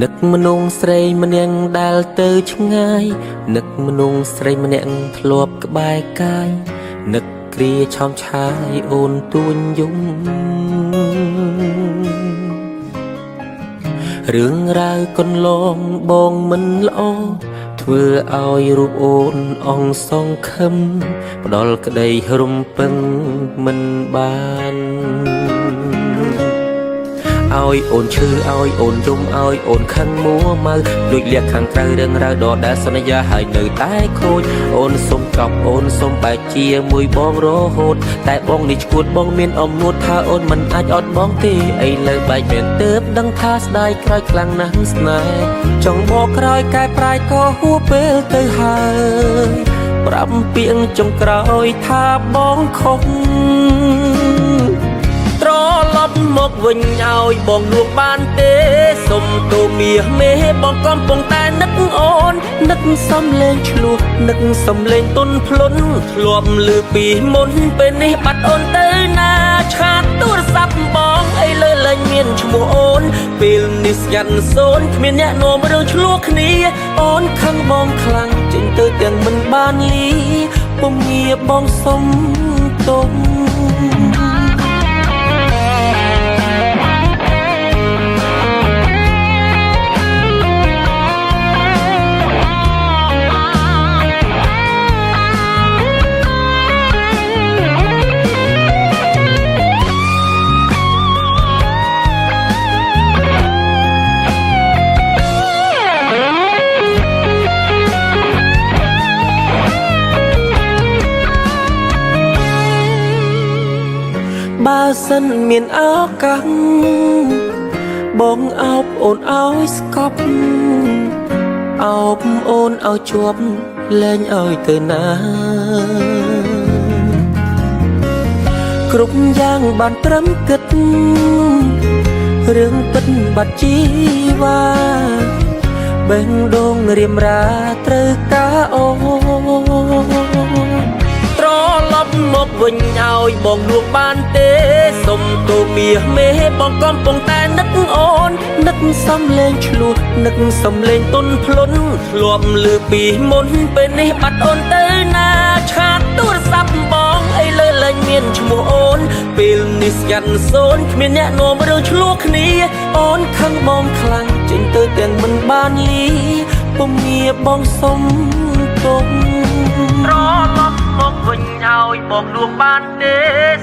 នឹកមនុស្សស្រីម្នាក់ដែលទៅឆ្ងាយនឹកមនុស្សស្រីម្នាក់ធ្លាប់ក្បែរកាយនឹកគ្រាឆោមឆាយអូនទួញយំរឿងរ៉ាវកន្លងបងមិនល្អធ្វើឲ្យរូបអូនអងសងខឹមផ្ដល់ក្តីរំពឹងមិនបានឲ្យអូនឈឺឲ្យអូនយំឲ្យអូនខឹងមួម៉ៅដូចលៀកខាងក្រៅរឿងរ៉ាវដដែលសន្យាហើយនៅតែខូចអូនសុំចប់អូនសុំបែកជាមួយបងរហូតតែបងនេះឈួតបងមានអំនួតថាអូនមិនអាចអត់បងទេឥឡូវបែកមែនទើបដឹងថាស្ដាយក្រោយខ្លាំងណាស់ស្នេហ៍ចង់បកក្រោយកែប្រែក៏ហួពេលទៅហើយប្រាប់ពាក្យចុងក្រោយថាបងខុសត្រឡប់មកវិញឲ្យបងលួងបានទេសុំទូមាសមេបងកំពុងតែនឹកអូននឹកសំលេងឆ្លោះនឹកសំលេងទុនភ្លុនធ្លាប់លឺពីមុនពេលនេះបាត់អូនទៅណាឆាតទូរស័ព្ទបងអីលើលែងមានឈ្មោះអូនពេលនេះស្ងាត់សូនគ្មានអ្នកនាំរឿងឆ្លោះគ្នាអូនខឹងបងខ្លាំងចេញទៅទាំងមិនបានលីពុំងារបងសុំទុំបើសិនមានឱកាសបងអោបអូនឲ្យស្កប់អោបអូនឲ្យជាប់លែងឲ្យទៅណាគ្រប់យ៉ាងបានត្រឹមគិតរឿងពិតបាត់ជីវ៉ាបេះដូងរៀមរាត្រូវការអូត្រឡប់មកវិញឲ្យបងលួងបានទេសុំទូមាសមេបងកំពុងតែនឹកអូននឹកសំលេងឆ្លោះនឹកសំលេងទុនភ្លុនធ្លាប់លឺពីមុនពេលនេះបាត់អូនទៅណាឆាតទូរស័ព្ទបងអីលើលែងមានឈ្មោះអូនពេលនេះស្ងាត់សូនគ្មានអ្នកនាំរឿងឆ្លោះគ្នាអូនខឹងបងខ្លាំងចេញទៅទាំងមិនបានលីពុំងារបងសុំទុំត្រឡប់មកវិញឲ្យបងលួងបានទេ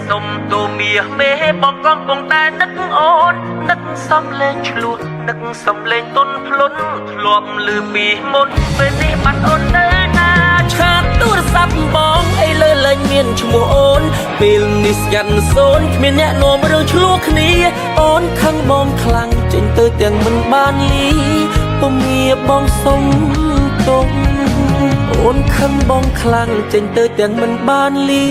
សុំទូមាសមេបងកំពុងតែនឹកអូននឹកសំលេងឆ្លោះនឹកសំលេងទុនភ្លុនធ្លាប់លឺពីមុនពេលនេះបាត់អូនទៅណាឆាតទូរស័ព្ទបងអីលើលែងមានឈ្មោះអូនពេលនេះស្ងាត់សូនគ្មានអ្នកនាំរឿងឆ្លោះគ្នាអូនខឹងបងខ្លាំងចេញទៅទាំងមិនបានលីពុំងារបងសុំទុំអូនខឹងបងខ្លាំងចេញទៅទាំងមិនបានលី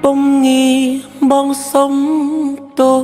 ពុំងារបងសុំទុំ